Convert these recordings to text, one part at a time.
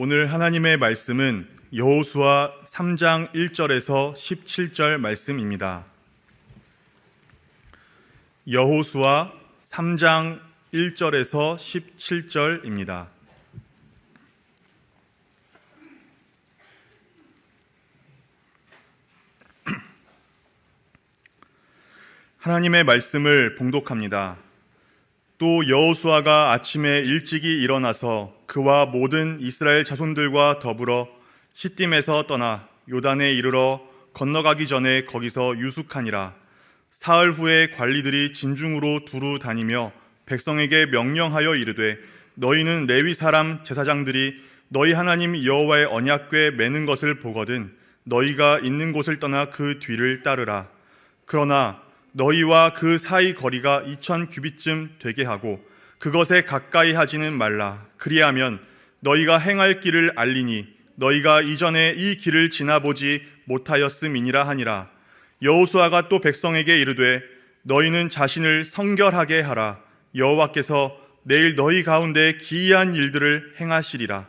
오늘 하나님의 말씀은 여호수아 3장 1절에서 17절 말씀입니다. 여호수아 3장 1절에서 17절입니다. 하나님의 말씀을 봉독합니다. 또 여호수아가 아침에 일찍이 일어나서 그와 모든 이스라엘 자손들과 더불어 시딤에서 떠나 요단에 이르러 건너가기 전에 거기서 유숙하니라. 사흘 후에 관리들이 진중으로 두루 다니며 백성에게 명령하여 이르되 너희는 레위 사람 제사장들이 너희 하나님 여호와의 언약궤 매는 것을 보거든 너희가 있는 곳을 떠나 그 뒤를 따르라. 그러나 너희와 그 사이 거리가 2000규빗쯤 되게 하고 그것에 가까이 하지는 말라. 그리하면 너희가 행할 길을 알리니 너희가 이전에 이 길을 지나보지 못하였음이니라 하니라. 여호수아가 또 백성에게 이르되 너희는 자신을 성결하게 하라. 여호와께서 내일 너희 가운데 기이한 일들을 행하시리라.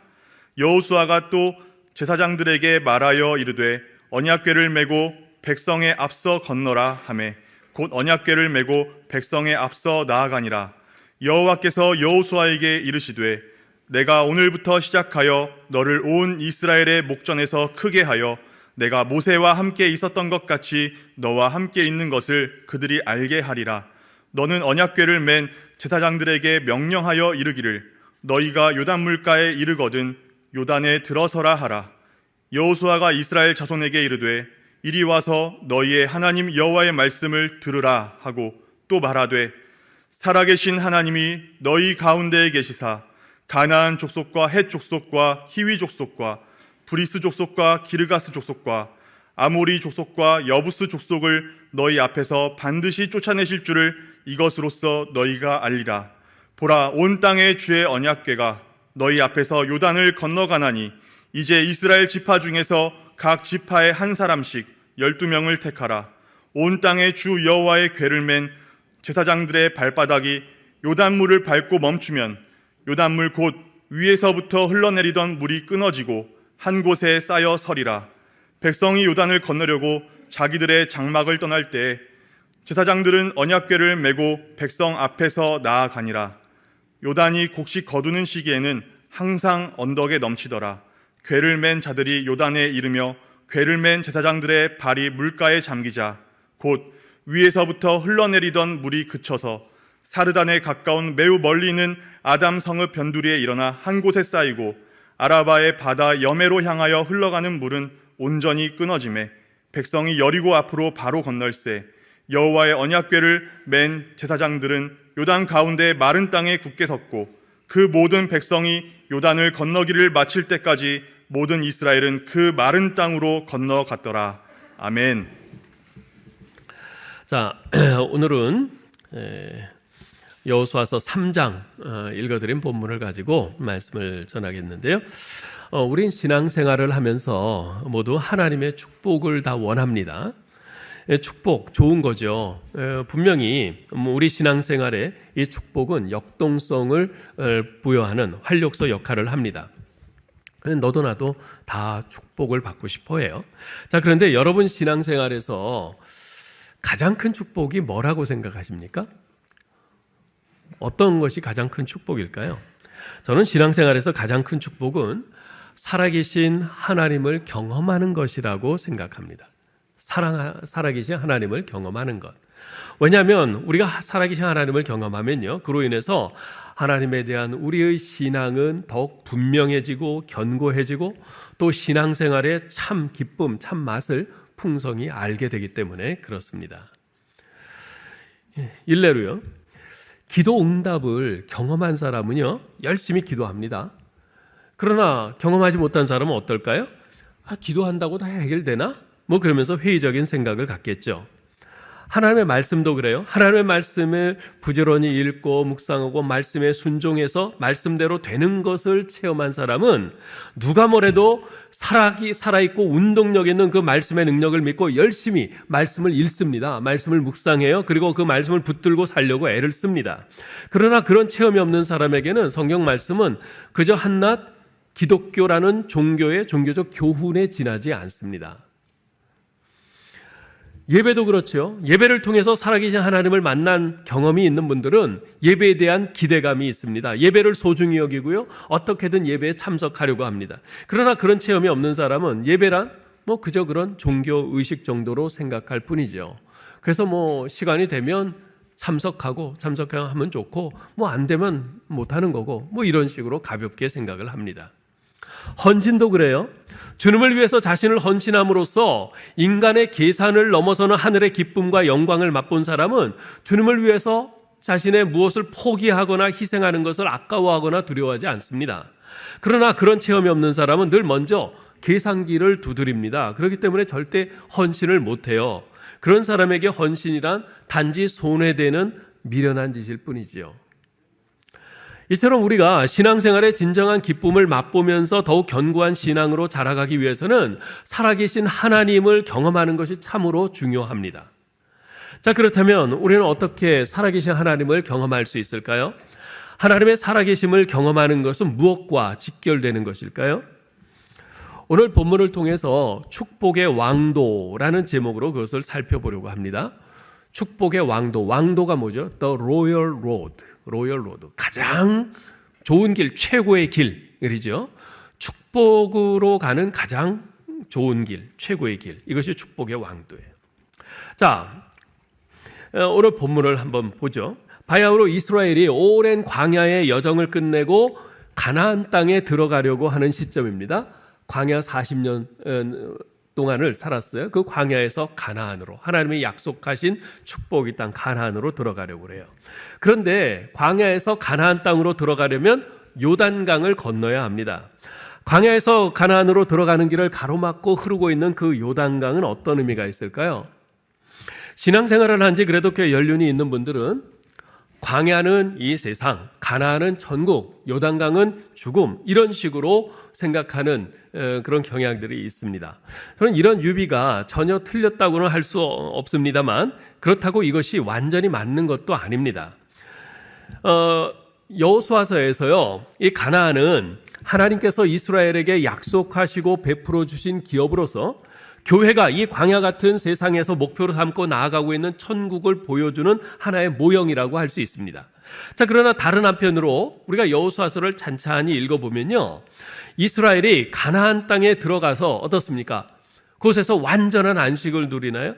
여호수아가 또 제사장들에게 말하여 이르되 언약궤를 메고 백성의 앞서 건너라 하매 곧 언약궤를 메고 백성의 앞서 나아가니라. 여호와께서 여호수아에게 이르시되 내가 오늘부터 시작하여 너를 온 이스라엘의 목전에서 크게 하여 내가 모세와 함께 있었던 것 같이 너와 함께 있는 것을 그들이 알게 하리라. 너는 언약궤를 맨 제사장들에게 명령하여 이르기를 너희가 요단 물가에 이르거든 요단에 들어서라 하라. 여호수아가 이스라엘 자손에게 이르되 이리 와서 너희의 하나님 여호와의 말씀을 들으라 하고 또 말하되 살아계신 하나님이 너희 가운데에 계시사 가나안 족속과 헷 족속과 히위 족속과 브리스 족속과 기르가스 족속과 아모리 족속과 여부스 족속을 너희 앞에서 반드시 쫓아내실 줄을 이것으로써 너희가 알리라. 보라, 온 땅의 주의 언약궤가 너희 앞에서 요단을 건너가나니 이제 이스라엘 지파 중에서 각 지파에 한 사람씩 12명을 택하라. 온 땅의 주 여호와의 궤를 맨 제사장들의 발바닥이 요단물을 밟고 멈추면 요단물 곧 위에서부터 흘러내리던 물이 끊어지고 한 곳에 쌓여 서리라. 백성이 요단을 건너려고 자기들의 장막을 떠날 때 제사장들은 언약궤를 메고 백성 앞에서 나아가니라. 요단이 곡식 거두는 시기에는 항상 언덕에 넘치더라. 궤를 맨 자들이 요단에 이르며 궤를 맨 제사장들의 발이 물가에 잠기자 곧 위에서부터 흘러내리던 물이 그쳐서 사르단에 가까운 매우 멀리 있는 아담 성읍 변두리에 일어나 한 곳에 쌓이고 아라바의 바다 여매로 향하여 흘러가는 물은 온전히 끊어지매 백성이 여리고 앞으로 바로 건널세 여호와의 언약궤를 맨 제사장들은 요단 가운데 마른 땅에 굳게 섰고 그 모든 백성이 요단을 건너기를 마칠 때까지 모든 이스라엘은 그 마른 땅으로 건너갔더라. 아멘. 자, 오늘은 여호수아서 3장 읽어드린 본문을 가지고 말씀을 전하겠는데요. 우린 신앙생활을 하면서 모두 하나님의 축복을 다 원합니다. 축복 좋은 거죠. 분명히 우리 신앙생활에 이 축복은 역동성을 부여하는 활력소 역할을 합니다. 너도 나도 다 축복을 받고 싶어 해요. 자, 그런데 여러분 신앙생활에서 가장 큰 축복이 뭐라고 생각하십니까? 어떤 것이 가장 큰 축복일까요? 저는 신앙생활에서 가장 큰 축복은 살아계신 하나님을 경험하는 것이라고 생각합니다. 살아계신 하나님을 경험하는 것. 왜냐하면 우리가 살아계신 하나님을 경험하면요, 그로 인해서 하나님에 대한 우리의 신앙은 더욱 분명해지고 견고해지고 또 신앙생활의 참 기쁨, 참 맛을 풍성히 알게 되기 때문에 그렇습니다. 일례로요, 기도 응답을 경험한 사람은요 열심히 기도합니다. 그러나 경험하지 못한 사람은 어떨까요? 기도한다고 다 해결되나? 그러면서 회의적인 생각을 갖겠죠. 하나님의 말씀도 그래요. 하나님의 말씀을 부지런히 읽고 묵상하고 말씀에 순종해서 말씀대로 되는 것을 체험한 사람은 누가 뭐래도 살아있고 운동력 있는 그 말씀의 능력을 믿고 열심히 말씀을 읽습니다. 말씀을 묵상해요. 그리고 그 말씀을 붙들고 살려고 애를 씁니다. 그러나 그런 체험이 없는 사람에게는 성경 말씀은 그저 한낱 기독교라는 종교의 종교적 교훈에 지나지 않습니다. 예배도 그렇죠. 예배를 통해서 살아계신 하나님을 만난 경험이 있는 분들은 예배에 대한 기대감이 있습니다. 예배를 소중히 여기고요. 어떻게든 예배에 참석하려고 합니다. 그러나 그런 체험이 없는 사람은 예배란 그저 그런 종교 의식 정도로 생각할 뿐이죠. 그래서 시간이 되면 참석하면 좋고 안 되면 못하는 거고 이런 식으로 가볍게 생각을 합니다. 헌신도 그래요. 주님을 위해서 자신을 헌신함으로써 인간의 계산을 넘어서는 하늘의 기쁨과 영광을 맛본 사람은 주님을 위해서 자신의 무엇을 포기하거나 희생하는 것을 아까워하거나 두려워하지 않습니다. 그러나 그런 체험이 없는 사람은 늘 먼저 계산기를 두드립니다. 그렇기 때문에 절대 헌신을 못해요. 그런 사람에게 헌신이란 단지 손해되는 미련한 짓일 뿐이지요. 이처럼 우리가 신앙생활의 진정한 기쁨을 맛보면서 더욱 견고한 신앙으로 자라가기 위해서는 살아계신 하나님을 경험하는 것이 참으로 중요합니다. 자, 그렇다면 우리는 어떻게 살아계신 하나님을 경험할 수 있을까요? 하나님의 살아계심을 경험하는 것은 무엇과 직결되는 것일까요? 오늘 본문을 통해서 축복의 왕도라는 제목으로 그것을 살펴보려고 합니다. 축복의 왕도, 왕도가 뭐죠? The Royal Road, Royal Road, 가장 좋은 길, 최고의 길이죠. 축복으로 가는 가장 좋은 길, 최고의 길, 이것이 축복의 왕도예요. 자, 오늘 본문을 한번 보죠. 바야흐로 이스라엘이 오랜 광야의 여정을 끝내고 가나안 땅에 들어가려고 하는 시점입니다. 광야 40년 동안을 살았어요. 그 광야에서 가나안으로, 하나님의 약속하신 축복의 땅 가나안으로 들어가려고 그래요. 그런데 광야에서 가나안 땅으로 들어가려면 요단강을 건너야 합니다. 광야에서 가나안으로 들어가는 길을 가로막고 흐르고 있는 그 요단강은 어떤 의미가 있을까요? 신앙생활을 한 지 그래도 꽤 연륜이 있는 분들은 광야는 이 세상, 가나안은 천국, 요단강은 죽음, 이런 식으로 생각하는 그런 경향들이 있습니다. 저는 이런 유비가 전혀 틀렸다고는 할 수 없습니다만 그렇다고 이것이 완전히 맞는 것도 아닙니다. 여호수아서에서요, 이 가나안은 하나님께서 이스라엘에게 약속하시고 베풀어 주신 기업으로서 교회가 이 광야 같은 세상에서 목표로 삼고 나아가고 있는 천국을 보여주는 하나의 모형이라고 할 수 있습니다. 자, 그러나 다른 한편으로 우리가 여호수아서를 찬찬히 읽어보면요, 이스라엘이 가나안 땅에 들어가서 어떻습니까? 그곳에서 완전한 안식을 누리나요?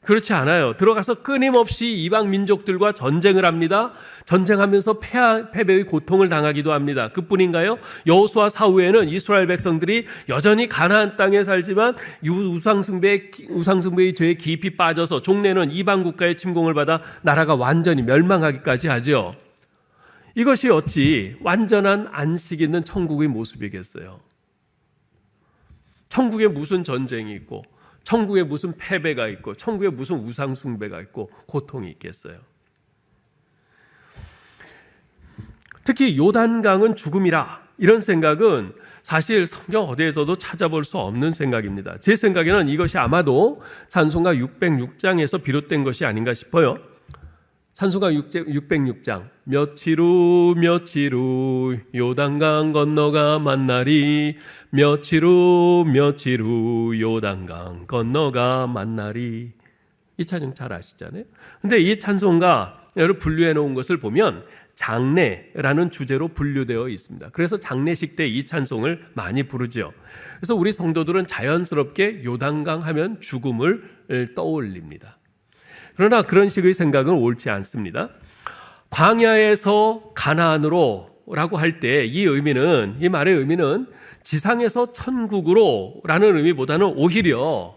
그렇지 않아요. 들어가서 끊임없이 이방 민족들과 전쟁을 합니다. 전쟁하면서 패배의 고통을 당하기도 합니다. 그뿐인가요? 여호수아 사후에는 이스라엘 백성들이 여전히 가나안 땅에 살지만 우상숭배의 죄에 깊이 빠져서 종래는 이방 국가의 침공을 받아 나라가 완전히 멸망하기까지 하죠. 이것이 어찌 완전한 안식 있는 천국의 모습이겠어요? 천국에 무슨 전쟁이 있고, 천국에 무슨 패배가 있고, 천국에 무슨 우상 숭배가 있고 고통이 있겠어요? 특히 요단강은 죽음이라, 이런 생각은 사실 성경 어디에서도 찾아볼 수 없는 생각입니다. 제 생각에는 이것이 아마도 찬송가 606장에서 비롯된 것이 아닌가 싶어요. 찬송가 606장, 며칠 후 요단강 건너가 만나리, 며칠 후 요단강 건너가 만나리. 이 찬송 잘 아시잖아요. 근데 이 찬송가를 분류해 놓은 것을 보면 장례라는 주제로 분류되어 있습니다. 그래서 장례식 때 이 찬송을 많이 부르죠. 그래서 우리 성도들은 자연스럽게 요단강 하면 죽음을 떠올립니다. 그러나 그런 식의 생각은 옳지 않습니다. 광야에서 가나안으로 라고 할 때 이 의미는, 이 말의 의미는 지상에서 천국으로 라는 의미보다는 오히려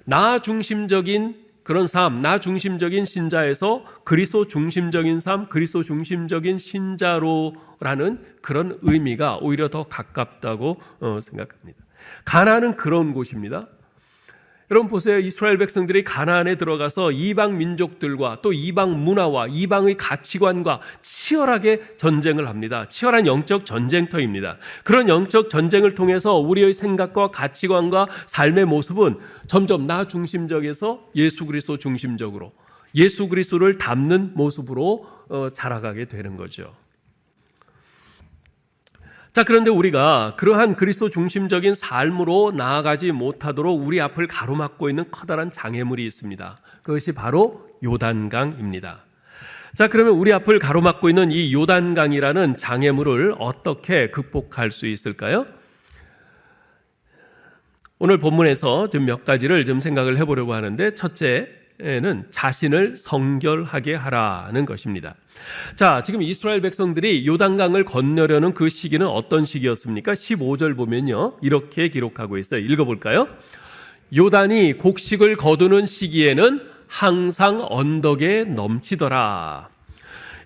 나 중심적인 그런 삶, 나 중심적인 신자에서 그리스도 중심적인 삶, 그리스도 중심적인 신자로라는 그런 의미가 오히려 더 가깝다고 생각합니다. 가나안은 그런 곳입니다. 여러분 보세요. 이스라엘 백성들이 가나안에 들어가서 이방 민족들과 또 이방 문화와 이방의 가치관과 치열하게 전쟁을 합니다. 치열한 영적 전쟁터입니다. 그런 영적 전쟁을 통해서 우리의 생각과 가치관과 삶의 모습은 점점 나 중심적에서 예수 그리스도 중심적으로, 예수 그리스도를 닮는 모습으로 자라가게 되는 거죠. 자, 그런데 우리가 그러한 그리스도 중심적인 삶으로 나아가지 못하도록 우리 앞을 가로막고 있는 커다란 장애물이 있습니다. 그것이 바로 요단강입니다. 자, 그러면 우리 앞을 가로막고 있는 이 요단강이라는 장애물을 어떻게 극복할 수 있을까요? 오늘 본문에서 좀 몇 가지를 좀 생각을 해보려고 하는데, 첫째는 자신을 성결하게 하라는 것입니다. 자, 지금 이스라엘 백성들이 요단강을 건너려는 그 시기는 어떤 시기였습니까? 15절 보면요, 이렇게 기록하고 있어요. 읽어볼까요? 요단이 곡식을 거두는 시기에는 항상 언덕에 넘치더라.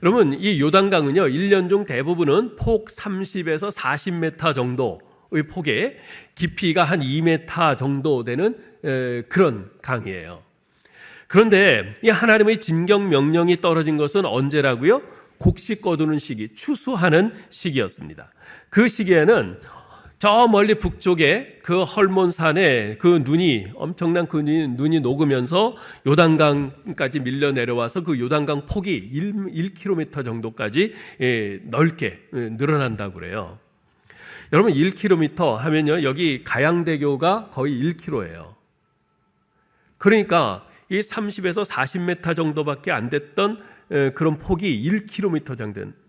여러분, 이 요단강은요, 1년 중 대부분은 폭 30에서 40m 정도의 폭에 깊이가 한 2m 정도 되는 그런 강이에요. 그런데 이 하나님의 진경 명령이 떨어진 것은 언제라고요? 곡식 거두는 시기, 추수하는 시기였습니다. 그 시기에는 저 멀리 북쪽에 그 헐몬산에 그 눈이, 엄청난 그 눈이 녹으면서 요단강까지 밀려 내려와서 그 요단강 폭이 1km 정도까지 넓게 늘어난다고 그래요. 여러분, 1km 하면요, 여기 가양대교가 거의 1km예요. 그러니까 이 30에서 40m 정도밖에 안 됐던 그런 폭이 1km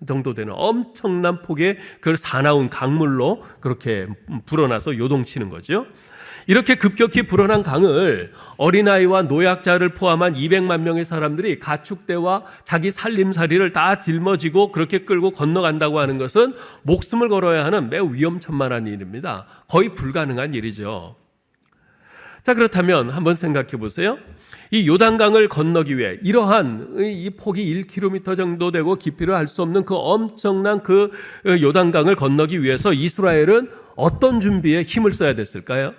정도 되는 엄청난 폭의 그 사나운 강물로 그렇게 불어나서 요동치는 거죠. 이렇게 급격히 불어난 강을 어린아이와 노약자를 포함한 200만 명의 사람들이 가축대와 자기 살림살이를 다 짊어지고 그렇게 끌고 건너간다고 하는 것은 목숨을 걸어야 하는 매우 위험천만한 일입니다. 거의 불가능한 일이죠. 자, 그렇다면 한번 생각해 보세요. 이 요단강을 건너기 위해 이러한 이 폭이 1km 정도 되고 깊이를 알 수 없는 그 엄청난 그 요단강을 건너기 위해서 이스라엘은 어떤 준비에 힘을 써야 됐을까요?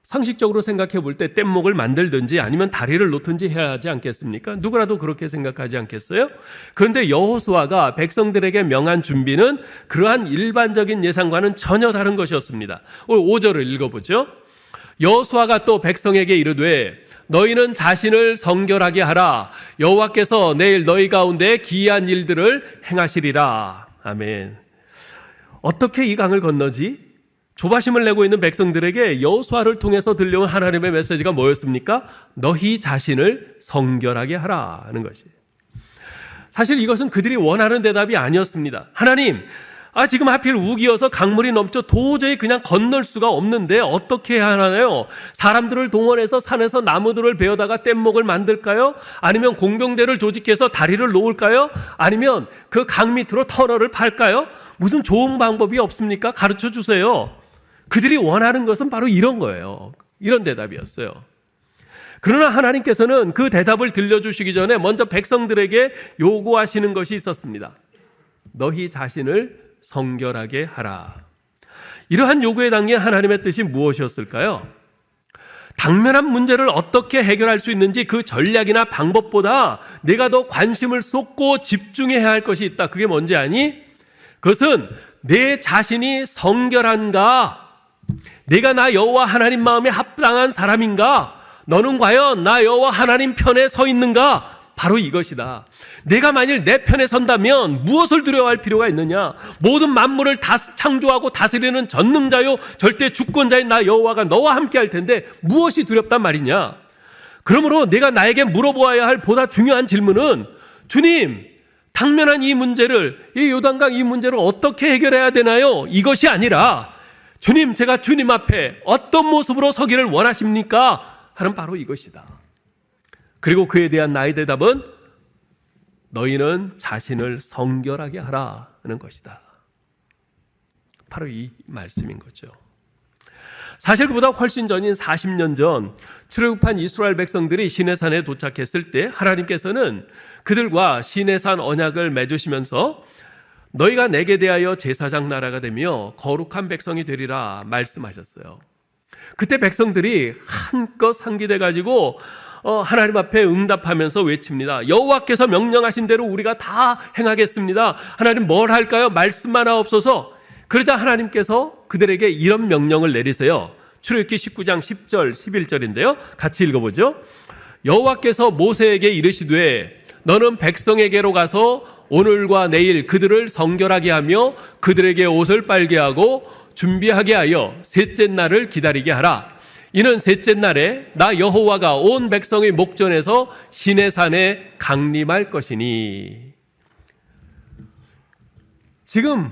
상식적으로 생각해 볼 때 뗏목을 만들든지 아니면 다리를 놓든지 해야 하지 않겠습니까? 누구라도 그렇게 생각하지 않겠어요? 그런데 여호수아가 백성들에게 명한 준비는 그러한 일반적인 예상과는 전혀 다른 것이었습니다. 오늘 5절을 읽어보죠. 여호수아가 또 백성에게 이르되 너희는 자신을 성결하게 하라. 여호와께서 내일 너희 가운데 기이한 일들을 행하시리라. 아멘. 어떻게 이 강을 건너지? 조바심을 내고 있는 백성들에게 여호수아를 통해서 들려온 하나님의 메시지가 뭐였습니까? 너희 자신을 성결하게 하라는 것이. 사실 이것은 그들이 원하는 대답이 아니었습니다. 하나님, 지금 하필 우기여서 강물이 넘쳐 도저히 그냥 건널 수가 없는데 어떻게 해야 하나요? 사람들을 동원해서 산에서 나무들을 베어다가 뗏목을 만들까요? 아니면 공병대를 조직해서 다리를 놓을까요? 아니면 그 강 밑으로 터널을 팔까요? 무슨 좋은 방법이 없습니까? 가르쳐 주세요. 그들이 원하는 것은 바로 이런 거예요. 이런 대답이었어요. 그러나 하나님께서는 그 대답을 들려주시기 전에 먼저 백성들에게 요구하시는 것이 있었습니다. 너희 자신을 성결하게 하라. 이러한 요구에 담긴 하나님의 뜻이 무엇이었을까요? 당면한 문제를 어떻게 해결할 수 있는지 그 전략이나 방법보다 내가 더 관심을 쏟고 집중해야 할 것이 있다. 그게 뭔지 아니? 그것은 내 자신이 성결한가? 내가 나 여호와 하나님 마음에 합당한 사람인가? 너는 과연 나 여호와 하나님 편에 서 있는가? 바로 이것이다. 내가 만일 내 편에 선다면 무엇을 두려워할 필요가 있느냐? 모든 만물을 다 창조하고 다스리는 전능자요 절대 주권자인 나 여호와가 너와 함께 할 텐데 무엇이 두렵단 말이냐? 그러므로 내가 나에게 물어보아야 할 보다 중요한 질문은 주님, 당면한 이 문제를, 이 요단강 이 문제를 어떻게 해결해야 되나요? 이것이 아니라 주님, 제가 주님 앞에 어떤 모습으로 서기를 원하십니까? 하는 바로 이것이다. 그리고 그에 대한 나의 대답은 너희는 자신을 성결하게 하라는 것이다. 바로 이 말씀인 거죠. 사실 그보다 훨씬 전인 40년 전 출애굽한 이스라엘 백성들이 시내산에 도착했을 때 하나님께서는 그들과 시내산 언약을 맺으시면서 너희가 내게 대하여 제사장 나라가 되며 거룩한 백성이 되리라 말씀하셨어요. 그때 백성들이 한껏 상기돼 가지고 하나님 앞에 응답하면서 외칩니다. 여호와께서 명령하신 대로 우리가 다 행하겠습니다. 하나님 뭘 할까요? 말씀만 하옵소서. 그러자 하나님께서 그들에게 이런 명령을 내리세요. 출애굽기 19장 10절 11절인데요. 같이 읽어보죠. 여호와께서 모세에게 이르시되 너는 백성에게로 가서 오늘과 내일 그들을 성결하게 하며 그들에게 옷을 빨게 하고 준비하게 하여 셋째 날을 기다리게 하라. 이는 셋째 날에 나 여호와가 온 백성의 목전에서 시내산에 강림할 것이니. 지금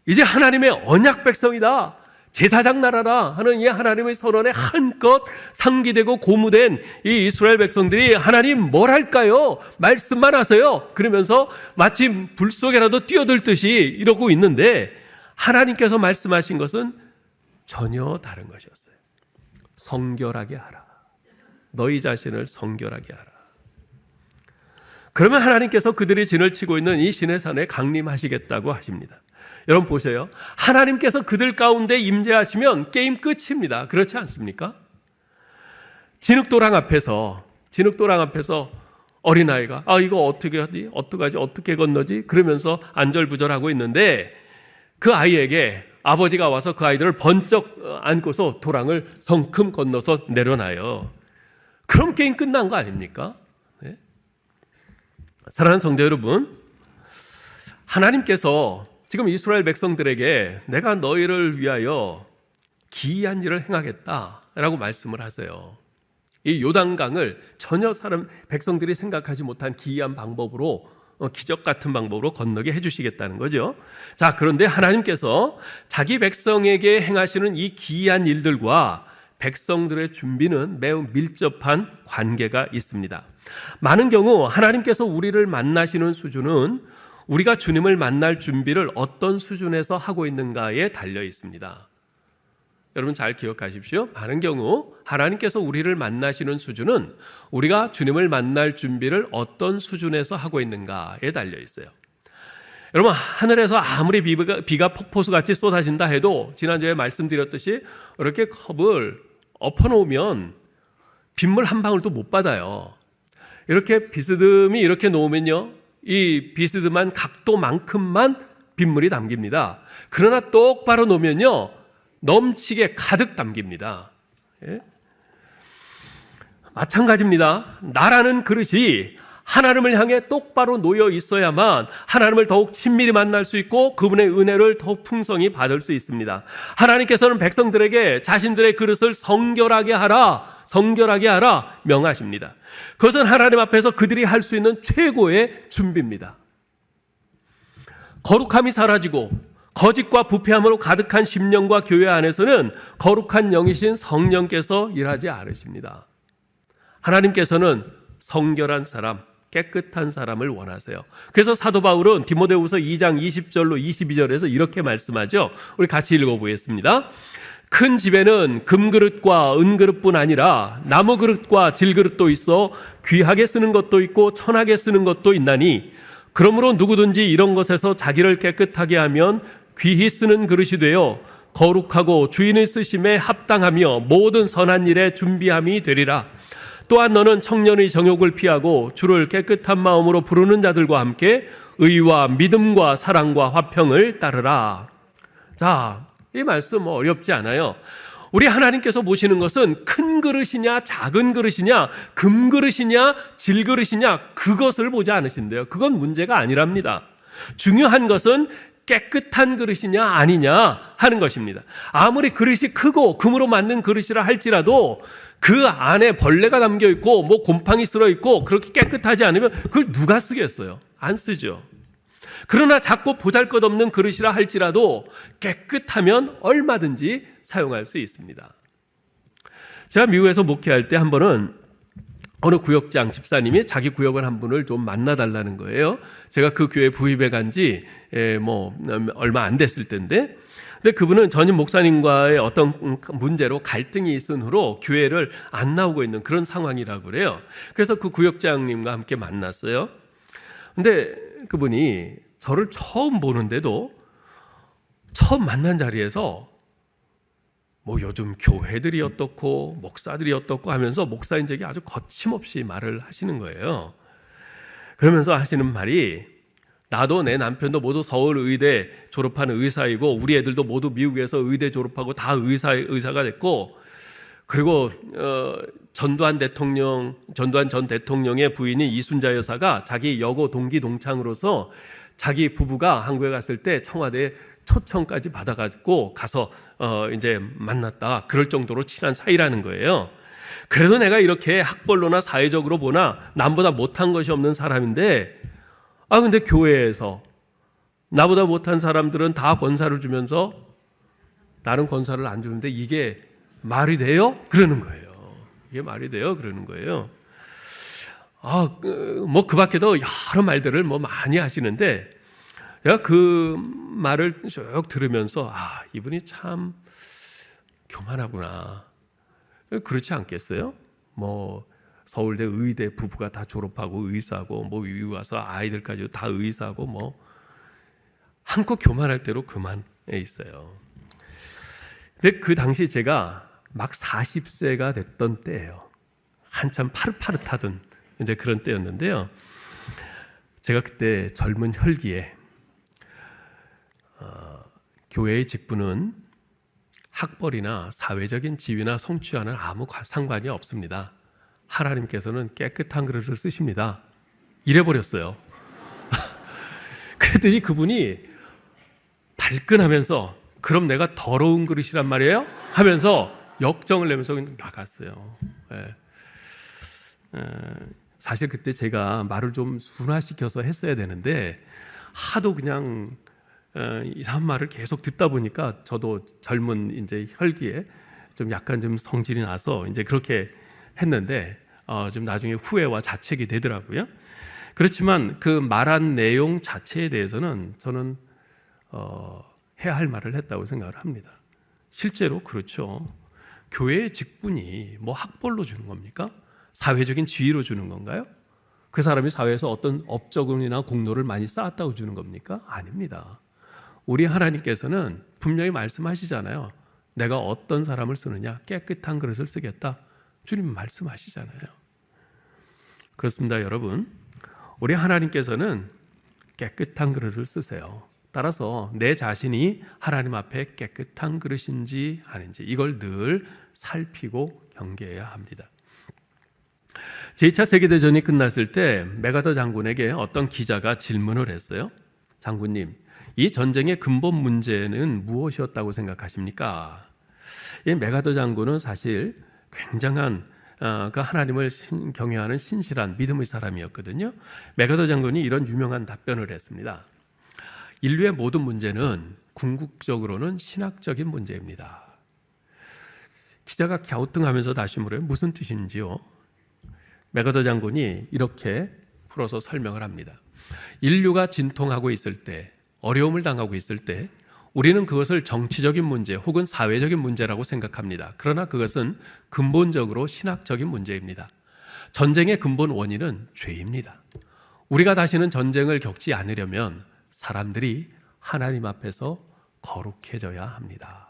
이제 하나님의 언약 백성이다, 제사장 나라라 하는 이 하나님의 선언에 한껏 상기되고 고무된 이 이스라엘 백성들이 하나님 뭘 할까요? 말씀만 하세요. 그러면서 마치 불 속에라도 뛰어들듯이 이러고 있는데, 하나님께서 말씀하신 것은 전혀 다른 것이었어요. 성결하게 하라. 너희 자신을 성결하게 하라. 그러면 하나님께서 그들이 진을 치고 있는 이 시내산에 강림하시겠다고 하십니다. 여러분 보세요. 하나님께서 그들 가운데 임재하시면 게임 끝입니다. 그렇지 않습니까? 진흙도랑 앞에서 어린아이가 이거 어떻게 하지? 어떡하지? 어떻게 건너지? 그러면서 안절부절하고 있는데, 그 아이에게 아버지가 와서 그 아이들을 번쩍 안고서 도랑을 성큼 건너서 내려놔요. 그럼 게임 끝난 거 아닙니까? 네? 사랑하는 성도 여러분, 하나님께서 지금 이스라엘 백성들에게 내가 너희를 위하여 기이한 일을 행하겠다라고 말씀을 하세요. 이 요단강을 전혀 백성들이 생각하지 못한 기이한 방법으로, 기적 같은 방법으로 건너게 해주시겠다는 거죠. 자, 그런데 하나님께서 자기 백성에게 행하시는 이 기이한 일들과 백성들의 준비는 매우 밀접한 관계가 있습니다. 많은 경우 하나님께서 우리를 만나시는 수준은 우리가 주님을 만날 준비를 어떤 수준에서 하고 있는가에 달려 있습니다. 여러분 잘 기억하십시오. 많은 경우 하나님께서 우리를 만나시는 수준은 우리가 주님을 만날 준비를 어떤 수준에서 하고 있는가에 달려 있어요. 여러분, 하늘에서 아무리 비가 폭포수같이 쏟아진다 해도 지난주에 말씀드렸듯이 이렇게 컵을 엎어놓으면 빗물 한 방울도 못 받아요. 이렇게 비스듬히 이렇게 놓으면요, 이 비스듬한 각도만큼만 빗물이 담깁니다. 그러나 똑바로 놓으면요, 넘치게 가득 담깁니다. 예? 마찬가지입니다. 나라는 그릇이 하나님을 향해 똑바로 놓여 있어야만 하나님을 더욱 친밀히 만날 수 있고 그분의 은혜를 더욱 풍성히 받을 수 있습니다. 하나님께서는 백성들에게 자신들의 그릇을 성결하게 하라 명하십니다. 그것은 하나님 앞에서 그들이 할 수 있는 최고의 준비입니다. 거룩함이 사라지고 거짓과 부패함으로 가득한 심령과 교회 안에서는 거룩한 영이신 성령께서 일하지 않으십니다. 하나님께서는 성결한 사람, 깨끗한 사람을 원하세요. 그래서 사도 바울은 디모데후서 2장 20절로 22절에서 이렇게 말씀하죠. 우리 같이 읽어보겠습니다. 큰 집에는 금그릇과 은그릇뿐 아니라 나무그릇과 질그릇도 있어 귀하게 쓰는 것도 있고 천하게 쓰는 것도 있나니, 그러므로 누구든지 이런 것에서 자기를 깨끗하게 하면 귀히 쓰는 그릇이 되어 거룩하고 주인의 쓰심에 합당하며 모든 선한 일에 준비함이 되리라. 또한 너는 청년의 정욕을 피하고 주를 깨끗한 마음으로 부르는 자들과 함께 의와 믿음과 사랑과 화평을 따르라. 자, 이 말씀 어렵지 않아요. 우리 하나님께서 보시는 것은 큰 그릇이냐 작은 그릇이냐 금그릇이냐 질그릇이냐 그것을 보지 않으신대요. 그건 문제가 아니랍니다. 중요한 것은 깨끗한 그릇이냐 아니냐 하는 것입니다. 아무리 그릇이 크고 금으로 만든 그릇이라 할지라도 그 안에 벌레가 담겨 있고 뭐 곰팡이 쓸어 있고 그렇게 깨끗하지 않으면 그걸 누가 쓰겠어요? 안 쓰죠. 그러나 작고 보잘것없는 그릇이라 할지라도 깨끗하면 얼마든지 사용할 수 있습니다. 제가 미국에서 목회할 때 한 번은 어느 구역장 집사님이 자기 구역을 한 분을 좀 만나달라는 거예요. 제가 그 교회 부입해 간 지 얼마 안 됐을 때인데, 근데 그분은 전임 목사님과의 어떤 문제로 갈등이 있은 후로 교회를 안 나오고 있는 그런 상황이라고 그래요. 그래서 그 구역장님과 함께 만났어요. 근데 그분이 저를 처음 보는데도 처음 만난 자리에서 뭐 요즘 교회들이 어떻고 목사들이 어떻고 하면서 목사인적이 아주 거침없이 말을 하시는 거예요. 그러면서 하시는 말이, 나도 내 남편도 모두 서울 의대 졸업한 의사이고 우리 애들도 모두 미국에서 의대 졸업하고 다 의사가 됐고, 그리고 전두환 전 대통령의 부인인 이순자 여사가 자기 여고 동기 동창으로서 자기 부부가 한국에 갔을 때 청와대에 초청까지 받아가지고 가서 이제 만났다. 그럴 정도로 친한 사이라는 거예요. 그래도 내가 이렇게 학벌로나 사회적으로 보나 남보다 못한 것이 없는 사람인데, 근데 교회에서 나보다 못한 사람들은 다 권사를 주면서 나는 권사를 안 주는데 이게 말이 돼요? 그러는 거예요. 이게 말이 돼요? 그러는 거예요. 뭐 그 밖에도 여러 말들을 뭐 많이 하시는데, 내가 그 말을 쭉 들으면서 이분이 참 교만하구나. 그렇지 않겠어요? 뭐 서울대 의대 부부가 다 졸업하고 의사고, 뭐 여기 와서 아이들까지 다 의사고, 뭐 한껏 교만할 대로 교만해 있어요. 근데 그 당시 제가 막 40세가 됐던 때예요. 한참 파릇파릇하던 이제 그런 때였는데요. 제가 그때 젊은 혈기에 교회의 직분은 학벌이나 사회적인 지위나 성취와는 아무 상관이 없습니다. 하나님께서는 깨끗한 그릇을 쓰십니다. 이래버렸어요. 그랬더니 그분이 발끈하면서 그럼 내가 더러운 그릇이란 말이에요? 하면서 역정을 내면서 그냥 나갔어요. 사실 그때 제가 말을 좀 순화시켜서 했어야 되는데 하도 그냥 이상한 말을 계속 듣다 보니까 저도 젊은 이제 혈기에 좀 약간 좀 성질이 나서 이제 그렇게 했는데 좀 나중에 후회와 자책이 되더라고요. 그렇지만 그 말한 내용 자체에 대해서는 저는 해야 할 말을 했다고 생각을 합니다. 실제로 그렇죠. 교회의 직분이 뭐 학벌로 주는 겁니까? 사회적인 지위로 주는 건가요? 그 사람이 사회에서 어떤 업적이나 공로를 많이 쌓았다고 주는 겁니까? 아닙니다. 우리 하나님께서는 분명히 말씀하시잖아요. 내가 어떤 사람을 쓰느냐? 깨끗한 그릇을 쓰겠다. 주님 말씀하시잖아요. 그렇습니다, 여러분. 우리 하나님께서는 깨끗한 그릇을 쓰세요. 따라서 내 자신이 하나님 앞에 깨끗한 그릇인지 아닌지 이걸 늘 살피고 경계해야 합니다. 제2차 세계대전이 끝났을 때 메가더 장군에게 어떤 기자가 질문을 했어요. 장군님, 이 전쟁의 근본 문제는 무엇이었다고 생각하십니까? 이 메가더 장군은 사실 굉장한 그 하나님을 경외하는 신실한 믿음의 사람이었거든요. 메가더 장군이 이런 유명한 답변을 했습니다. 인류의 모든 문제는 궁극적으로는 신학적인 문제입니다. 기자가 갸우뚱하면서 다시 물어요. 무슨 뜻인지요? 메가더 장군이 이렇게 풀어서 설명을 합니다. 인류가 진통하고 있을 때, 어려움을 당하고 있을 때 우리는 그것을 정치적인 문제 혹은 사회적인 문제라고 생각합니다. 그러나 그것은 근본적으로 신학적인 문제입니다. 전쟁의 근본 원인은 죄입니다. 우리가 다시는 전쟁을 겪지 않으려면 사람들이 하나님 앞에서 거룩해져야 합니다.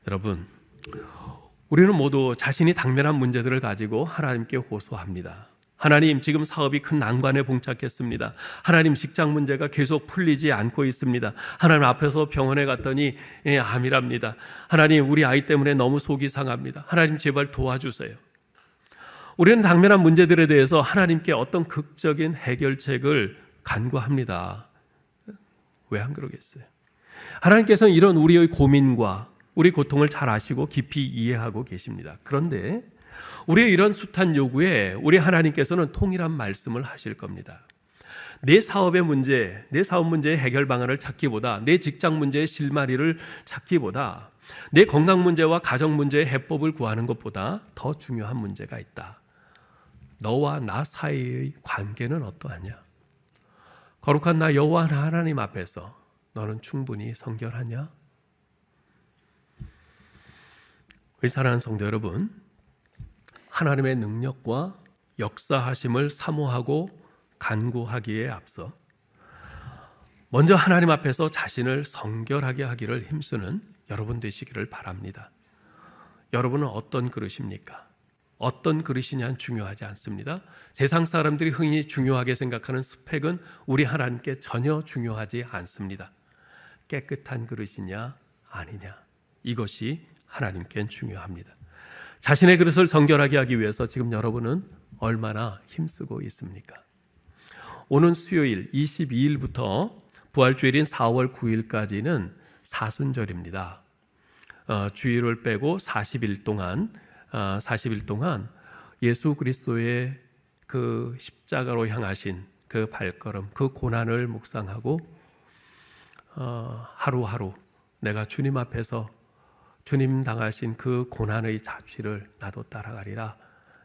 여러분, 우리는 모두 자신이 당면한 문제들을 가지고 하나님께 호소합니다. 하나님, 지금 사업이 큰 난관에 봉착했습니다. 하나님, 직장 문제가 계속 풀리지 않고 있습니다. 하나님 앞에서 병원에 갔더니 암이랍니다. 하나님, 우리 아이 때문에 너무 속이 상합니다. 하나님, 제발 도와주세요. 우리는 당면한 문제들에 대해서 하나님께 어떤 극적인 해결책을 간구합니다. 왜 안 그러겠어요? 하나님께서는 이런 우리의 고민과 우리 고통을 잘 아시고 깊이 이해하고 계십니다. 그런데 우리의 이런 숱한 요구에 우리 하나님께서는 통일한 말씀을 하실 겁니다. 내 사업의 문제, 내 사업 문제의 해결 방안을 찾기보다, 내 직장 문제의 실마리를 찾기보다, 내 건강 문제와 가정 문제의 해법을 구하는 것보다 더 중요한 문제가 있다. 너와 나 사이의 관계는 어떠하냐? 거룩한 나 여호와 하나님 앞에서 너는 충분히 성결하냐? 우리 사랑하는 성도 여러분, 하나님의 능력과 역사하심을 사모하고 간구하기에 앞서 먼저 하나님 앞에서 자신을 성결하게 하기를 힘쓰는 여러분 되시기를 바랍니다. 여러분은 어떤 그릇입니까? 어떤 그릇이냐는 중요하지 않습니다. 세상 사람들이 흔히 중요하게 생각하는 스펙은 우리 하나님께 전혀 중요하지 않습니다. 깨끗한 그릇이냐 아니냐, 이것이 하나님께는 중요합니다. 자신의 그릇을 성결하게 하기 위해서 지금 여러분은 얼마나 힘쓰고 있습니까? 오는 수요일 22일부터 부활주일인 4월 9일까지는 사순절입니다. 주일을 빼고 40일 동안 예수 그리스도의 그 십자가로 향하신 그 발걸음, 그 고난을 묵상하고 하루하루 내가 주님 앞에서 주님 당하신 그 고난의 자취를 나도 따라가리라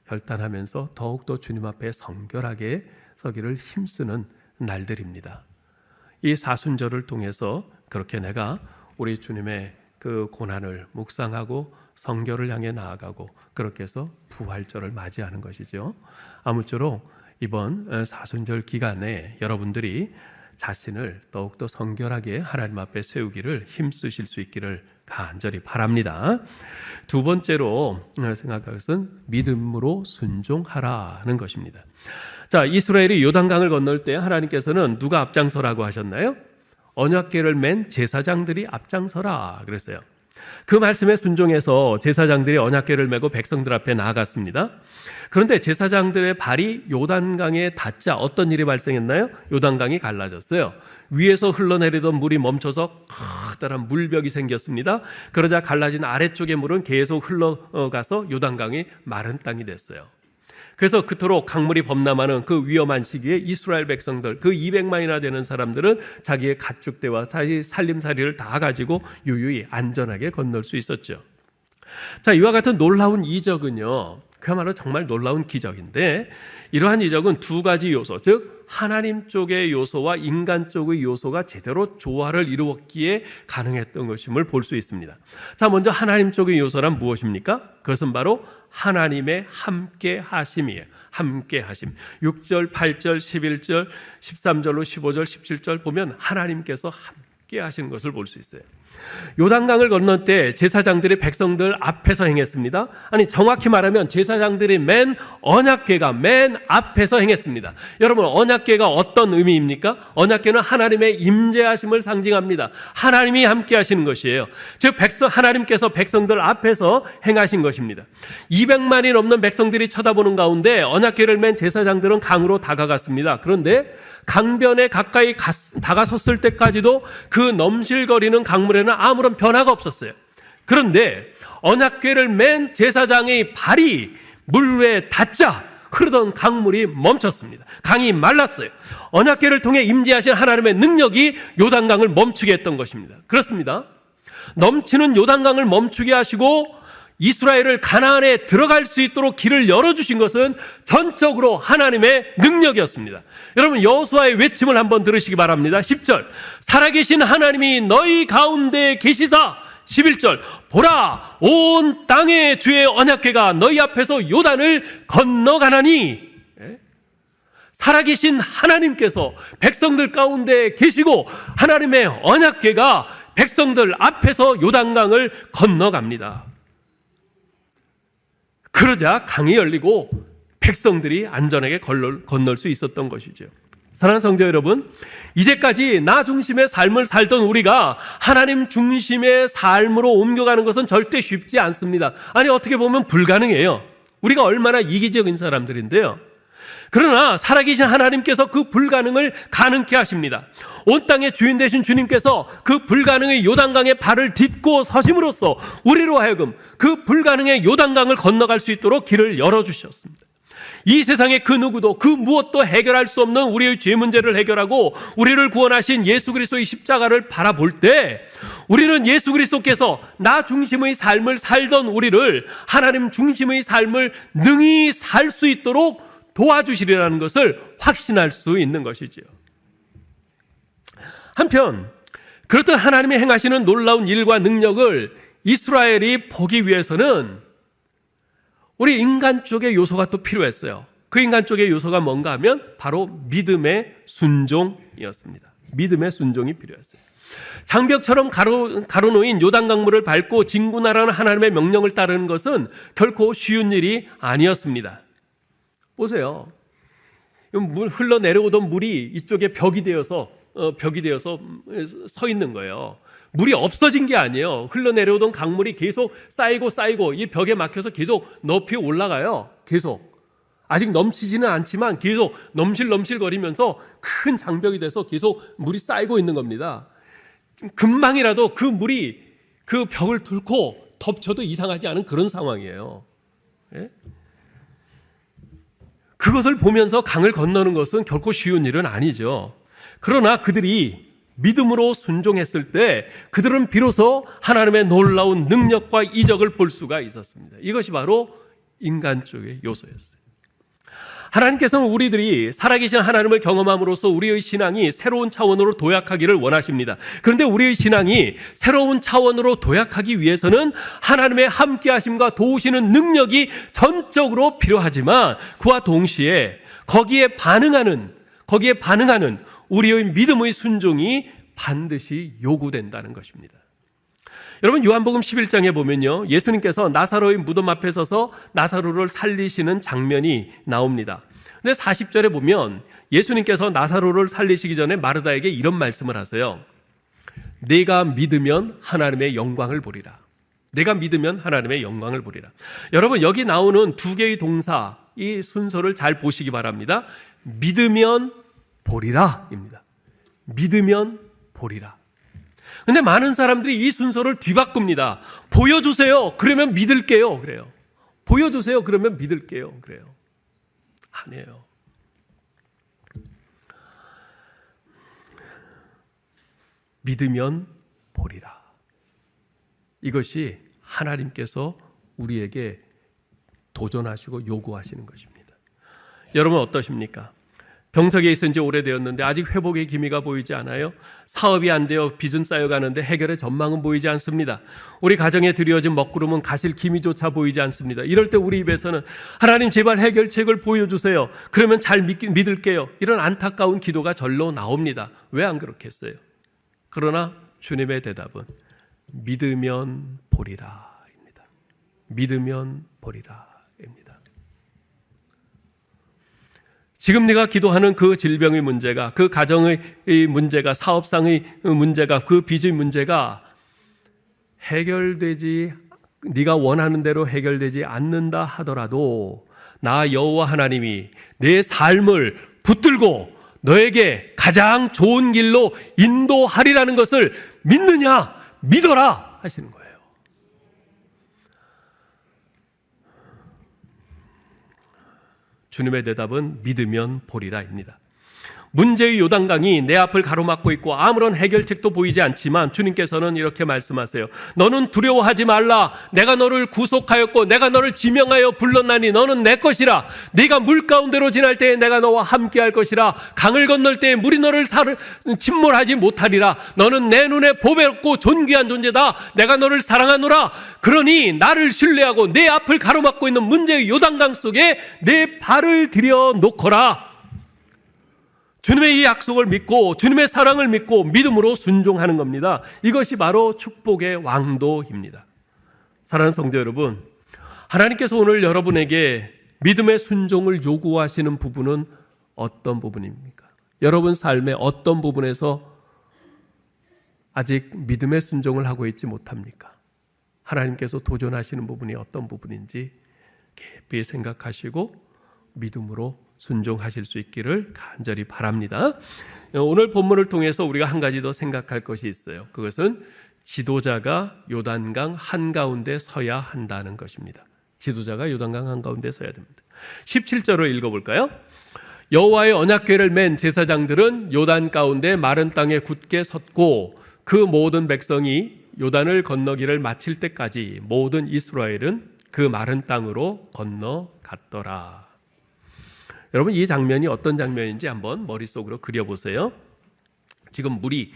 결단하면서 더욱더 주님 앞에 성결하게 서기를 힘쓰는 날들입니다. 이 사순절을 통해서 그렇게 내가 우리 주님의 그 고난을 묵상하고 성결을 향해 나아가고 그렇게 해서 부활절을 맞이하는 것이죠. 아무쪼록 이번 사순절 기간에 여러분들이 자신을 더욱더 성결하게 하나님 앞에 세우기를 힘쓰실 수 있기를 간절히 바랍니다. 두 번째로 생각할 것은 믿음으로 순종하라는 것입니다. 자, 이스라엘이 요단강을 건널 때 하나님께서는 누가 앞장서라고 하셨나요? 언약궤를 맨 제사장들이 앞장서라 그랬어요. 그 말씀에 순종해서 제사장들이 언약궤를 메고 백성들 앞에 나아갔습니다. 그런데 제사장들의 발이 요단강에 닿자 어떤 일이 발생했나요? 요단강이 갈라졌어요. 위에서 흘러내리던 물이 멈춰서 커다란 물벽이 생겼습니다. 그러자 갈라진 아래쪽의 물은 계속 흘러가서 요단강이 마른 땅이 됐어요. 그래서 그토록 강물이 범람하는 그 위험한 시기에 이스라엘 백성들, 그 200만이나 되는 사람들은 자기의 가축대와 자기 살림살이를 다 가지고 유유히 안전하게 건널 수 있었죠. 자, 이와 같은 놀라운 이적은요, 그야말로 정말 놀라운 기적인데, 이러한 이적은 두 가지 요소, 즉 하나님 쪽의 요소와 인간 쪽의 요소가 제대로 조화를 이루었기에 가능했던 것임을 볼 수 있습니다. 자, 먼저 하나님 쪽의 요소란 무엇입니까? 그것은 바로 하나님의 함께 하심이에요. 함께 하심. 6절, 8절, 11절, 13절로 15절, 17절 보면 하나님께서 함께 하시는 것을 볼 수 있어요. 요단강을 건널 때 제사장들이 백성들 앞에서 행했습니다. 아니, 정확히 말하면 제사장들이 맨 언약궤가 맨 앞에서 행했습니다. 여러분, 언약궤가 어떤 의미입니까? 언약궤는 하나님의 임재하심을 상징합니다. 하나님이 함께 하시는 것이에요. 즉 하나님께서 백성들 앞에서 행하신 것입니다. 200만이 넘는 백성들이 쳐다보는 가운데 언약궤를 맨 제사장들은 강으로 다가갔습니다. 그런데 강변에 가까이 다가섰을 때까지도 그 넘실거리는 강물에는 아무런 변화가 없었어요. 그런데 언약궤를 맨 제사장의 발이 물 위에 닿자 흐르던 강물이 멈췄습니다. 강이 말랐어요. 언약궤를 통해 임재하신 하나님의 능력이 요단강을 멈추게 했던 것입니다. 그렇습니다. 넘치는 요단강을 멈추게 하시고 이스라엘을 가나안에 들어갈 수 있도록 길을 열어주신 것은 전적으로 하나님의 능력이었습니다. 여러분, 여호수아의 외침을 한번 들으시기 바랍니다. 10절, 살아계신 하나님이 너희 가운데 계시사. 11절, 보라, 온 땅의 주의 언약궤가 너희 앞에서 요단을 건너가나니. 살아계신 하나님께서 백성들 가운데 계시고 하나님의 언약궤가 백성들 앞에서 요단강을 건너갑니다. 그러자 강이 열리고 백성들이 안전하게 건널 수 있었던 것이죠. 사랑하는 성도 여러분, 이제까지 나 중심의 삶을 살던 우리가 하나님 중심의 삶으로 옮겨가는 것은 절대 쉽지 않습니다. 아니, 어떻게 보면 불가능해요. 우리가 얼마나 이기적인 사람들인데요. 그러나 살아계신 하나님께서 그 불가능을 가능케 하십니다. 온 땅의 주인 되신 주님께서 그 불가능의 요단강에 발을 딛고 서심으로써 우리로 하여금 그 불가능의 요단강을 건너갈 수 있도록 길을 열어주셨습니다. 이 세상에 그 누구도 그 무엇도 해결할 수 없는 우리의 죄 문제를 해결하고 우리를 구원하신 예수 그리스도의 십자가를 바라볼 때 우리는 예수 그리스도께서 나 중심의 삶을 살던 우리를 하나님 중심의 삶을 능히 살 수 있도록 도와주시리라는 것을 확신할 수 있는 것이지요. 한편 그렇듯 하나님이 행하시는 놀라운 일과 능력을 이스라엘이 보기 위해서는 우리 인간 쪽의 요소가 또 필요했어요. 그 인간 쪽의 요소가 뭔가 하면 바로 믿음의 순종이었습니다. 믿음의 순종이 필요했어요. 장벽처럼 가로놓인 요단강물을 밟고 진군하라는 하나님의 명령을 따르는 것은 결코 쉬운 일이 아니었습니다. 보세요. 물 흘러내려오던 물이 이쪽에 벽이 되어서 서 있는 거예요. 물이 없어진 게 아니에요. 흘러내려오던 강물이 계속 쌓이고 이 벽에 막혀서 계속 높이 올라가요. 계속. 아직 넘치지는 않지만 계속 넘실넘실거리면서 큰 장벽이 돼서 계속 물이 쌓이고 있는 겁니다. 금방이라도 그 물이 그 벽을 뚫고 덮쳐도 이상하지 않은 그런 상황이에요. 예? 그것을 보면서 강을 건너는 것은 결코 쉬운 일은 아니죠. 그러나 그들이 믿음으로 순종했을 때 그들은 비로소 하나님의 놀라운 능력과 이적을 볼 수가 있었습니다. 이것이 바로 인간 쪽의 요소였어요. 하나님께서는 우리들이 살아계신 하나님을 경험함으로써 우리의 신앙이 새로운 차원으로 도약하기를 원하십니다. 그런데 우리의 신앙이 새로운 차원으로 도약하기 위해서는 하나님의 함께하심과 도우시는 능력이 전적으로 필요하지만 그와 동시에 거기에 반응하는 우리의 믿음의 순종이 반드시 요구된다는 것입니다. 여러분, 요한복음 11장에 보면요, 예수님께서 나사로의 무덤 앞에 서서 나사로를 살리시는 장면이 나옵니다. 근데 40절에 보면 예수님께서 나사로를 살리시기 전에 마르다에게 이런 말씀을 하세요. 내가 믿으면 하나님의 영광을 보리라. 내가 믿으면 하나님의 영광을 보리라. 여러분, 여기 나오는 두 개의 동사, 이 순서를 잘 보시기 바랍니다. 믿으면 보리라입니다. 믿으면 보리라. 근데 많은 사람들이 이 순서를 뒤바꿉니다. 보여주세요. 그러면 믿을게요. 그래요. 보여주세요. 그러면 믿을게요. 그래요. 아니에요. 믿으면 보리라. 이것이 하나님께서 우리에게 도전하시고 요구하시는 것입니다. 여러분 어떠십니까? 병석에 있은 지 오래되었는데 아직 회복의 기미가 보이지 않아요? 사업이 안 되어 빚은 쌓여가는데 해결의 전망은 보이지 않습니다. 우리 가정에 드려진 먹구름은 가실 기미조차 보이지 않습니다. 이럴 때 우리 입에서는 하나님 제발 해결책을 보여주세요. 그러면 잘 믿을게요. 이런 안타까운 기도가 절로 나옵니다. 왜 안 그렇겠어요? 그러나 주님의 대답은 믿으면 보리라입니다. 믿으면 보리라입니다. 지금 네가 기도하는 그 질병의 문제가, 그 가정의 문제가, 사업상의 문제가, 그 빚의 문제가 해결되지, 네가 원하는 대로 해결되지 않는다 하더라도 나 여호와 하나님이 내 삶을 붙들고 너에게 가장 좋은 길로 인도하리라는 것을 믿느냐? 믿어라 하시는 거예요. 주님의 대답은 믿으면 보리라입니다. 문제의 요단강이 내 앞을 가로막고 있고 아무런 해결책도 보이지 않지만 주님께서는 이렇게 말씀하세요. 너는 두려워하지 말라. 내가 너를 구속하였고 내가 너를 지명하여 불렀나니 너는 내 것이라. 네가 물 가운데로 지날 때에 내가 너와 함께할 것이라. 강을 건널 때에 물이 너를 침몰하지 못하리라. 너는 내 눈에 보배롭고 존귀한 존재다. 내가 너를 사랑하노라. 그러니 나를 신뢰하고 내 앞을 가로막고 있는 문제의 요단강 속에 내 발을 들여 놓거라. 주님의 이 약속을 믿고 주님의 사랑을 믿고 믿음으로 순종하는 겁니다. 이것이 바로 축복의 왕도입니다. 사랑하는 성도 여러분, 하나님께서 오늘 여러분에게 믿음의 순종을 요구하시는 부분은 어떤 부분입니까? 여러분 삶의 어떤 부분에서 아직 믿음의 순종을 하고 있지 못합니까? 하나님께서 도전하시는 부분이 어떤 부분인지 깊이 생각하시고 믿음으로 순종하실 수 있기를 간절히 바랍니다. 오늘 본문을 통해서 우리가 한 가지 더 생각할 것이 있어요. 그것은 지도자가 요단강 한가운데 서야 한다는 것입니다. 지도자가 요단강 한가운데 서야 됩니다. 17절을 읽어볼까요? 여호와의 언약궤를 맨 제사장들은 요단 가운데 마른 땅에 굳게 섰고 그 모든 백성이 요단을 건너기를 마칠 때까지 모든 이스라엘은 그 마른 땅으로 건너갔더라. 여러분, 이 장면이 어떤 장면인지 한번 머릿속으로 그려보세요. 지금 물이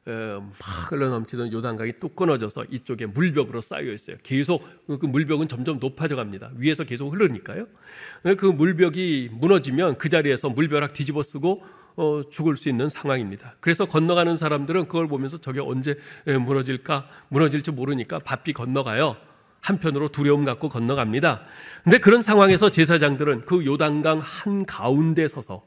막 흘러넘치던 요단강이 뚝 끊어져서 이쪽에 물벽으로 쌓여 있어요. 계속 그 물벽은 점점 높아져 갑니다. 위에서 계속 흐르니까요. 그 물벽이 무너지면 그 자리에서 물벼락 뒤집어 쓰고 죽을 수 있는 상황입니다. 그래서 건너가는 사람들은 그걸 보면서 저게 언제 무너질지 모르니까 바삐 건너가요. 한편으로 두려움 갖고 건너갑니다. 근데 그런 상황에서 제사장들은 그 요단강 한가운데 서서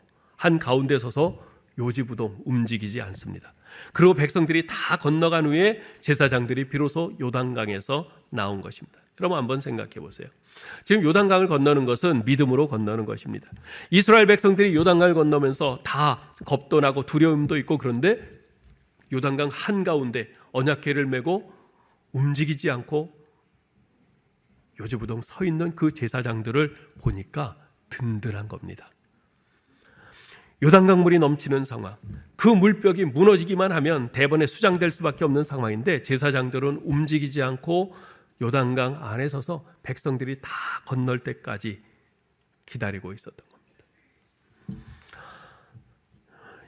요지부동 움직이지 않습니다. 그리고 백성들이 다 건너간 후에 제사장들이 비로소 요단강에서 나온 것입니다. 여러분 한번 생각해 보세요. 지금 요단강을 건너는 것은 믿음으로 건너는 것입니다. 이스라엘 백성들이 요단강을 건너면서 다 겁도 나고 두려움도 있고, 그런데 요단강 한가운데 언약궤를 메고 움직이지 않고 요지부동 서 있는 그 제사장들을 보니까 든든한 겁니다. 요단강 물이 넘치는 상황, 그 물벽이 무너지기만 하면 대번에 수장될 수밖에 없는 상황인데 제사장들은 움직이지 않고 요단강 안에 서서 백성들이 다 건널 때까지 기다리고 있었던 겁니다.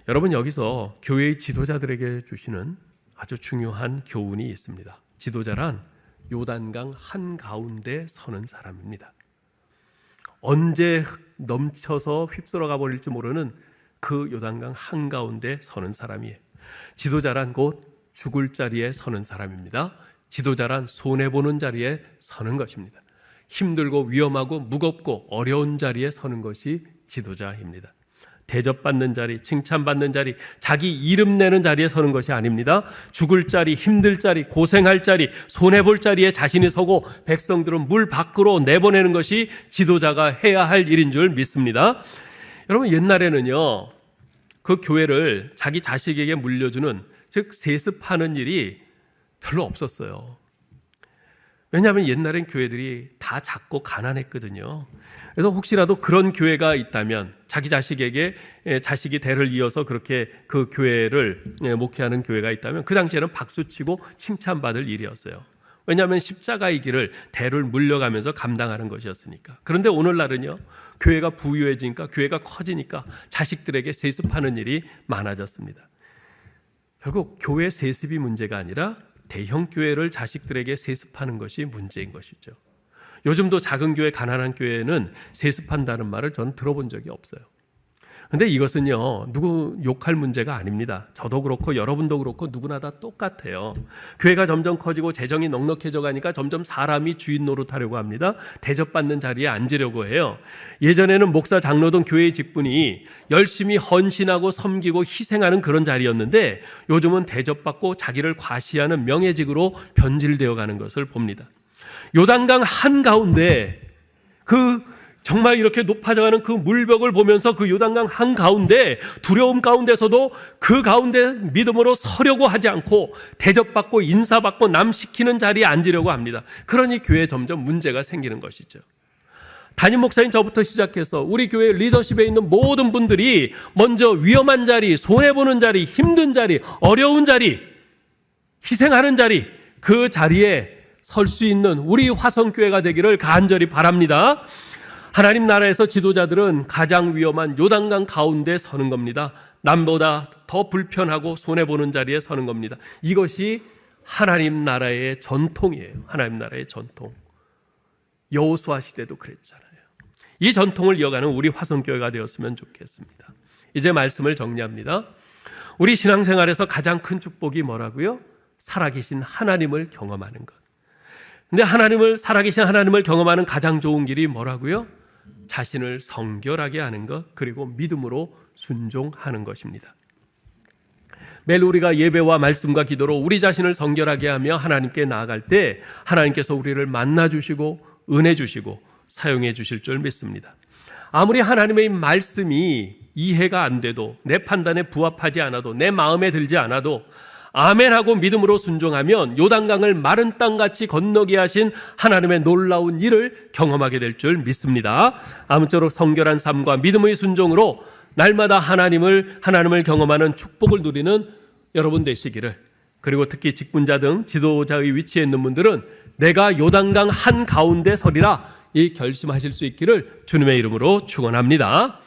여러분, 여기서 교회의 지도자들에게 주시는 아주 중요한 교훈이 있습니다. 지도자란 요단강 한가운데 서는 사람입니다. 언제 넘쳐서 휩쓸어가 버릴지 모르는 그 요단강 한가운데 서는 사람이에요. 지도자란 곧 죽을 자리에 서는 사람입니다. 지도자란 손해보는 자리에 서는 것입니다. 힘들고 위험하고 무겁고 어려운 자리에 서는 것이 지도자입니다. 대접받는 자리, 칭찬받는 자리, 자기 이름 내는 자리에 서는 것이 아닙니다. 죽을 자리, 힘들 자리, 고생할 자리, 손해볼 자리에 자신이 서고 백성들은 물 밖으로 내보내는 것이 지도자가 해야 할 일인 줄 믿습니다. 여러분, 옛날에는요, 그 교회를 자기 자식에게 물려주는, 즉 세습하는 일이 별로 없었어요. 왜냐하면 옛날엔 교회들이 다 작고 가난했거든요. 그래서 혹시라도 그런 교회가 있다면, 자기 자식에게 자식이 대를 이어서 그렇게 그 교회를 목회하는 교회가 있다면 그 당시에는 박수치고 칭찬받을 일이었어요. 왜냐하면 십자가의 길을 대를 물려가면서 감당하는 것이었으니까. 그런데 오늘날은요, 교회가 부유해지니까, 교회가 커지니까 자식들에게 세습하는 일이 많아졌습니다. 결국 교회 세습이 문제가 아니라 대형 교회를 자식들에게 세습하는 것이 문제인 것이죠. 요즘도 작은 교회, 가난한 교회는 세습한다는 말을 전 들어본 적이 없어요. 근데 이것은요, 누구 욕할 문제가 아닙니다. 저도 그렇고 여러분도 그렇고 누구나 다 똑같아요. 교회가 점점 커지고 재정이 넉넉해져 가니까 점점 사람이 주인 노릇하려고 합니다. 대접받는 자리에 앉으려고 해요. 예전에는 목사, 장로 등 교회의 직분이 열심히 헌신하고 섬기고 희생하는 그런 자리였는데 요즘은 대접받고 자기를 과시하는 명예직으로 변질되어 가는 것을 봅니다. 요단강 한가운데 정말 이렇게 높아져가는 그 물벽을 보면서 그 요단강 한가운데 두려움 가운데서도 그 가운데 믿음으로 서려고 하지 않고 대접받고 인사받고 남 시키는 자리에 앉으려고 합니다. 그러니 교회에 점점 문제가 생기는 것이죠. 담임 목사인 저부터 시작해서 우리 교회 리더십에 있는 모든 분들이 먼저 위험한 자리, 손해보는 자리, 힘든 자리, 어려운 자리, 희생하는 자리, 그 자리에 설 수 있는 우리 화성교회가 되기를 간절히 바랍니다. 하나님 나라에서 지도자들은 가장 위험한 요단강 가운데 서는 겁니다. 남보다 더 불편하고 손해보는 자리에 서는 겁니다. 이것이 하나님 나라의 전통이에요. 하나님 나라의 전통. 여호수아 시대도 그랬잖아요. 이 전통을 이어가는 우리 화성교회가 되었으면 좋겠습니다. 이제 말씀을 정리합니다. 우리 신앙생활에서 가장 큰 축복이 뭐라고요? 살아계신 하나님을 경험하는 것. 근데 살아계신 하나님을 경험하는 가장 좋은 길이 뭐라고요? 자신을 성결하게 하는 것, 그리고 믿음으로 순종하는 것입니다. 매일 우리가 예배와 말씀과 기도로 우리 자신을 성결하게 하며 하나님께 나아갈 때 하나님께서 우리를 만나주시고 은혜 주시고 사용해 주실 줄 믿습니다. 아무리 하나님의 말씀이 이해가 안 돼도, 내 판단에 부합하지 않아도, 내 마음에 들지 않아도 아멘하고 믿음으로 순종하면 요단강을 마른 땅같이 건너게 하신 하나님의 놀라운 일을 경험하게 될 줄 믿습니다. 아무쪼록 성결한 삶과 믿음의 순종으로 날마다 하나님을 경험하는 축복을 누리는 여러분 되시기를, 그리고 특히 직분자 등 지도자의 위치에 있는 분들은 내가 요단강 한가운데 서리라 이 결심하실 수 있기를 주님의 이름으로 축원합니다.